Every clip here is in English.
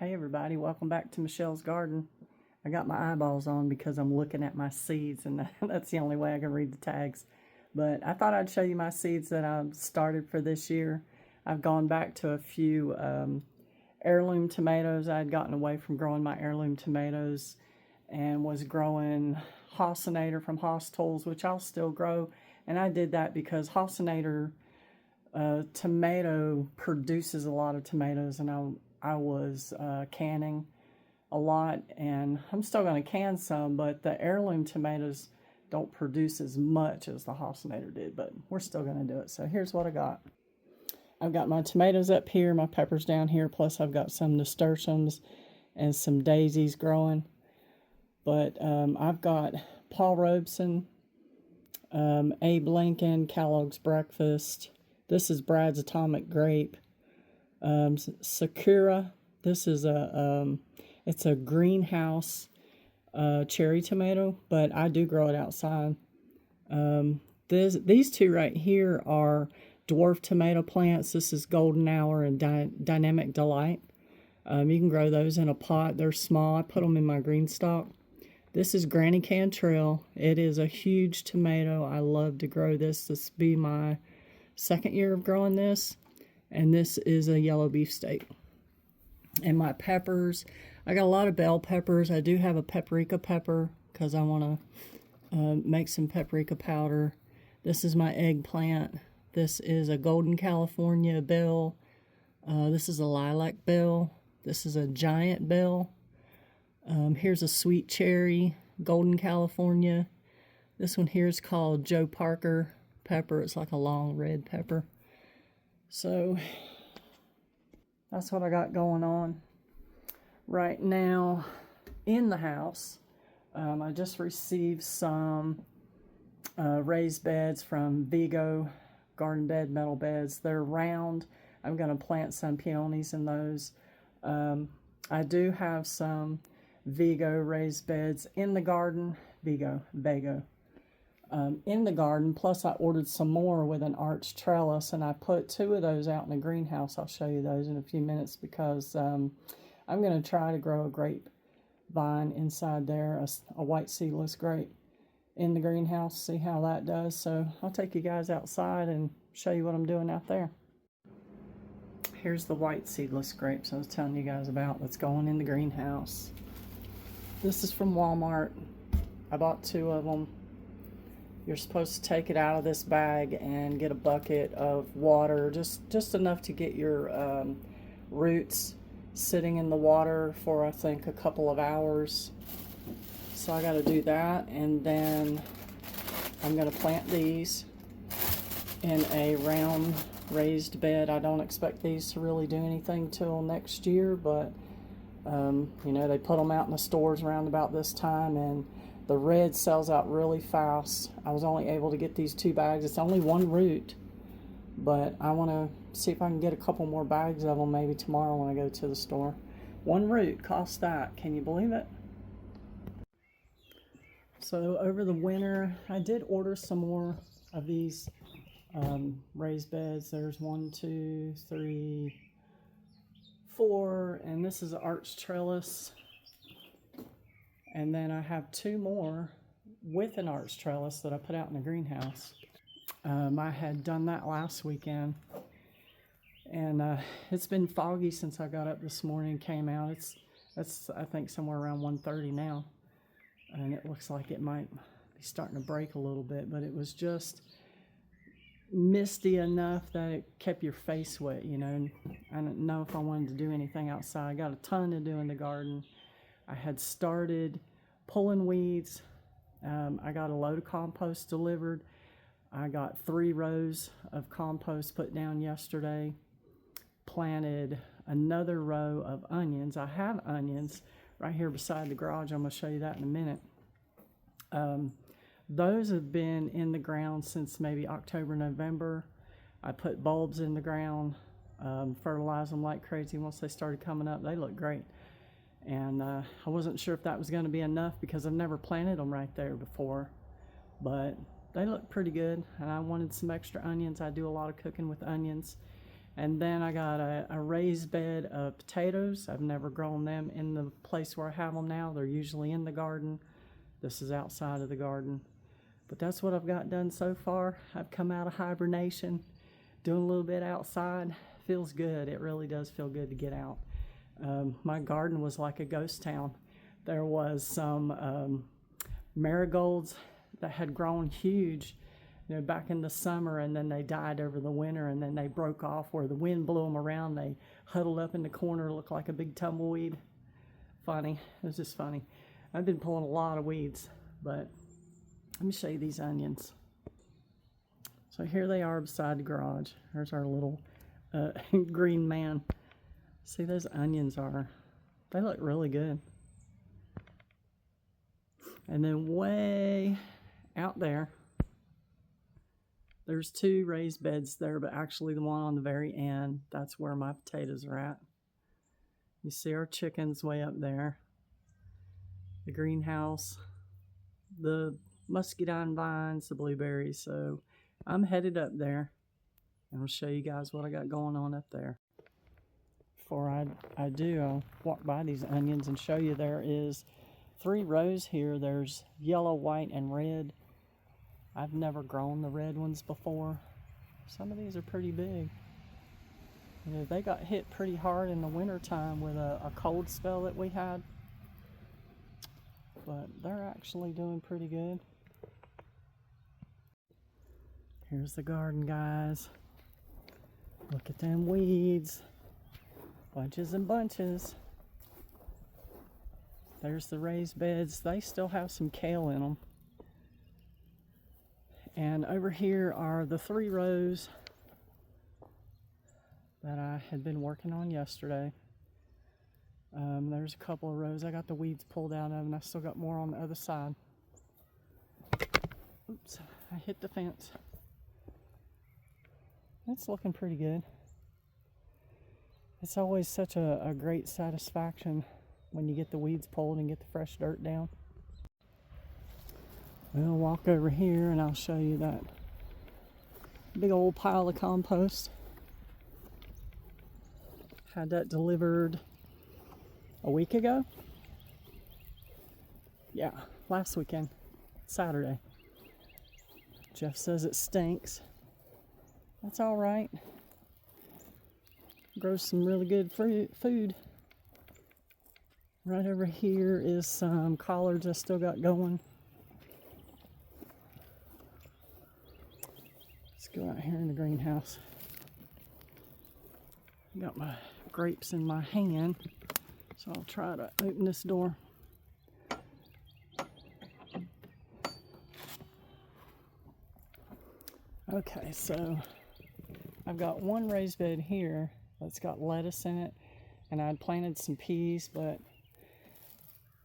Hey everybody, welcome back to Michelle's Garden. I got my eyeballs on because I'm looking at my seeds, and that's the only way I can read the tags. But I thought I'd show you my seeds that I've started for this year. I've gone back to a few heirloom tomatoes. I had gotten away from growing my heirloom tomatoes and was growing Hossinator from Hoss Tools, which I'll still grow. And I did that because Hossinator tomato produces a lot of tomatoes, and I was canning a lot, and I'm still going to can some, but the heirloom tomatoes don't produce as much as the Hossinator did, but we're still going to do it. So here's what I got. I've got my tomatoes up here, my peppers down here, plus I've got some nasturtiums and some daisies growing. But I've got Paul Robeson, Abe Lincoln, Kellogg's Breakfast. This is Brad's Atomic Grape. Sakura. This is it's a greenhouse cherry tomato, but I do grow it outside. These two right here are dwarf tomato plants. This is Golden Hour and Dynamic Delight. You can grow those in a pot. They're small. I put them in my green stock. This is Granny Cantrell. It is a huge tomato. I love to grow this. This will be my second year of growing this. And this is a yellow beefsteak. And my peppers, I got a lot of bell peppers. I do have a paprika pepper because I want to make some paprika powder. This is my eggplant. This is a Golden California bell. This is a lilac bell. This is a giant bell. Here's a sweet cherry, Golden California. This one here is called Joe Parker pepper. It's like a long red pepper. So that's what I got going on right now in the house. I just received some raised beds from Vigo Garden Bed Metal Beds. They're round. I'm going to plant some peonies in those. I do have some Vigo raised beds in the garden. Vago. In the garden, plus I ordered some more with an arched trellis, and I put 2 of those out in the greenhouse. I'll show you those in a few minutes because I'm going to try to grow a grapevine inside there, a white seedless grape in the greenhouse, see how that does. So I'll take you guys outside and show you what I'm doing out there. Here's the white seedless grapes I was telling you guys about that's going in the greenhouse. This is from Walmart. I bought 2 of them. You're supposed to take it out of this bag and get a bucket of water, just enough to get your roots sitting in the water for, I think, a couple of hours. So I got to do that, and then I'm going to plant these in a round raised bed. I don't expect these to really do anything till next year, but you know, they put them out in the stores around about this time, and the red sells out really fast. I was only able to get these 2 bags. It's only 1 root, but I want to see if I can get a couple more bags of them maybe tomorrow when I go to the store. 1 root costs that. Can you believe it? So over the winter, I did order some more of these raised beds. There's 1, 2, 3, 4, and this is an arched trellis. And then I have 2 more with an arched trellis that I put out in the greenhouse. I had done that last weekend, and it's been foggy since I got up this morning and came out. It's I think somewhere around 1:30 now, and it looks like it might be starting to break a little bit, but it was just misty enough that it kept your face wet, you know. And I didn't know if I wanted to do anything outside. I got a ton to do in the garden. I had started pulling weeds. I got a load of compost delivered. I got 3 rows of compost put down yesterday. Planted another row of onions. I have onions right here beside the garage. I'm going to show you that in a minute. Those have been in the ground since maybe October, November. I put bulbs in the ground, fertilize them like crazy. Once they started coming up, they look great. And I wasn't sure if that was going to be enough because I've never planted them right there before, but they look pretty good. And I wanted some extra onions. I do a lot of cooking with onions, And then I got a raised bed of potatoes. I've never grown them in the place where I have them now. They're usually in the garden. This is outside of the garden. But that's what I've got done so far. I've come out of hibernation, doing a little bit outside. Feels good. It really does feel good to get out. My garden was like a ghost town. There was some marigolds that had grown huge, back in the summer, and then they died over the winter, and then they broke off where the wind blew them around. They huddled up in the corner, looked like a big tumbleweed. Funny. It was just funny. I've been pulling a lot of weeds, but let me show you these onions. So here they are beside the garage. There's our little green man. See, those onions they look really good. And then way out there, there's two raised beds there, but actually the one on the very end, that's where my potatoes are at. You see our chickens way up there, the greenhouse, the muscadine vines, the blueberries. So I'm headed up there, and I'll show you guys what I got going on up there. Before I do, I'll walk by these onions and show you there is 3 rows here. There's yellow, white, and red. I've never grown the red ones before. Some of these are pretty big. They got hit pretty hard in the winter time with a cold spell that we had. But they're actually doing pretty good. Here's the garden, guys. Look at them weeds. Bunches and bunches. There's the raised beds. They still have some kale in them. And over here are the 3 rows that I had been working on yesterday. There's a couple of rows I got the weeds pulled out of, and I still got more on the other side. Oops, I hit the fence. It's looking pretty good. It's always such a great satisfaction when you get the weeds pulled and get the fresh dirt down. We'll walk over here and I'll show you that big old pile of compost. Had that delivered a week ago. Yeah, last weekend, Saturday. Jeff says it stinks. That's all right. Grows some really good food. Right over here is some collards I still got going. Let's go out here in the greenhouse. Got my grapes in my hand, so I'll try to open this door. Okay, so I've got one raised bed here that's got lettuce in it, and I'd planted some peas, but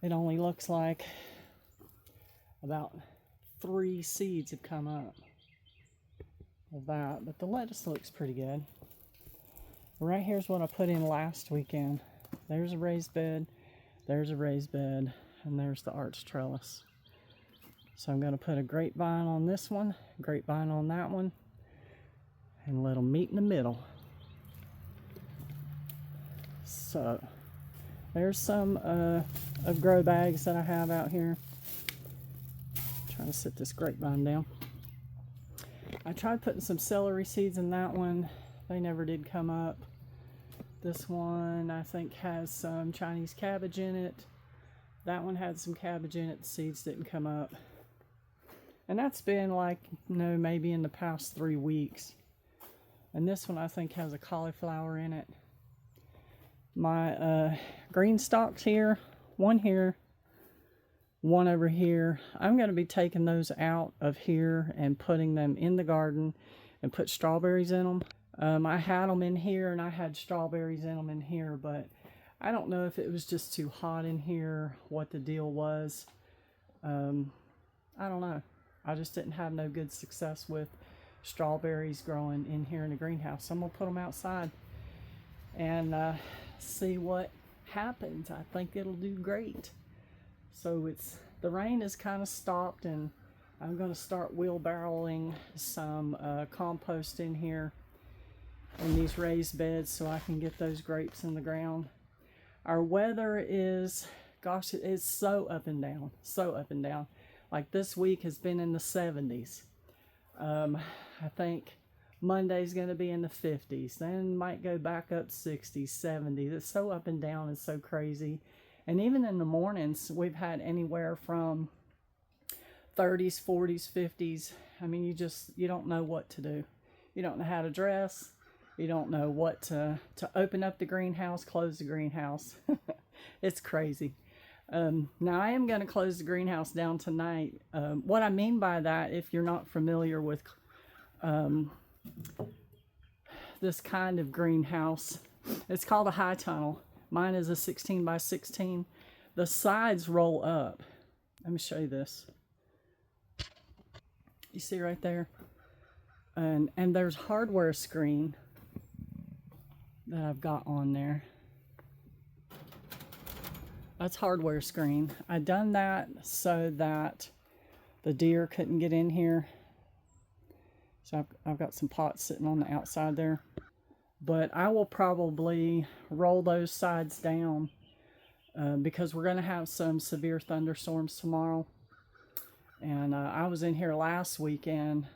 it only looks like about 3 seeds have come up of that, but the lettuce looks pretty good. Right here's what I put in last weekend. There's a raised bed, there's a raised bed, and there's the arch trellis. So I'm going to put a grapevine on this one, grapevine on that one, and let them meet in the middle. So there's some of grow bags that I have out here. Trying to sit this grapevine down. I tried putting some celery seeds in that one. They never did come up. This one I think has some Chinese cabbage in it. That one had some cabbage in it. The seeds didn't come up. And that's been like, maybe in the past 3 weeks. And this one I think has a cauliflower in it. My green stalks here, one over here. I'm going to be taking those out of here and putting them in the garden and put strawberries in them. I had them in here and I had strawberries in them in here, but I don't know if it was just too hot in here, what the deal was. I don't know. I just didn't have no good success with strawberries growing in here in the greenhouse. So I'm going to put them outside and see what happens. I think it'll do great. So the rain has kind of stopped, and I'm going to start wheelbarrowing some compost in here in these raised beds so I can get those grapes in the ground. Our weather is, gosh, it's so up and down, so up and down. Like this week has been in the 70s. I think Monday's going to be in the 50s, then might go back up 60s, 70s. It's so up and down, it's so crazy. And even in the mornings, we've had anywhere from 30s, 40s, 50s. I mean, you don't know what to do. You don't know how to dress. You don't know what to open up the greenhouse, close the greenhouse. It's crazy. Now I am going to close the greenhouse down tonight. What I mean by that, if you're not familiar with this kind of greenhouse, it's called a high tunnel. Mine is a 16 by 16. The sides roll up. Let me show you this. You see right there? And there's hardware screen that I've got on there. That's hardware screen. I done that so that the deer couldn't get in here. So I've got some pots sitting on the outside there. But I will probably roll those sides down because we're going to have some severe thunderstorms tomorrow. And I was in here last weekend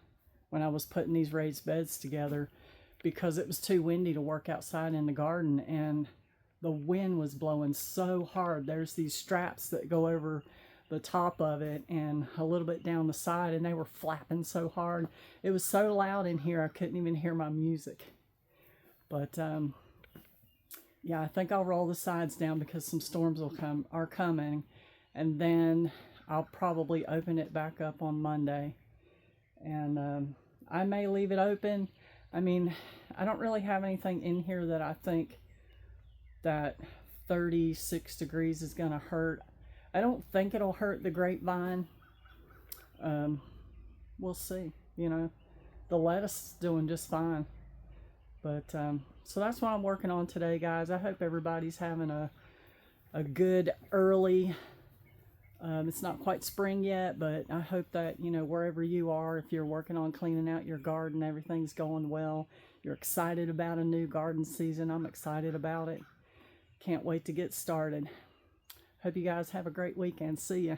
when I was putting these raised beds together because it was too windy to work outside in the garden, and the wind was blowing so hard. There's these straps that go over the top of it and a little bit down the side, and they were flapping so hard. It was so loud in here I couldn't even hear my music. But yeah, I think I'll roll the sides down because some storms are coming, and then I'll probably open it back up on Monday. And I may leave it open. I mean, I don't really have anything in here that I think that 36 degrees is going to hurt. I don't think it'll hurt the grapevine. We'll see. You know, the lettuce is doing just fine. But so that's what I'm working on today, guys. I hope everybody's having a good early. It's not quite spring yet, but I hope that, you know, wherever you are, if you're working on cleaning out your garden, everything's going well. You're excited about a new garden season. I'm excited about it. Can't wait to get started. Hope you guys have a great weekend. See ya.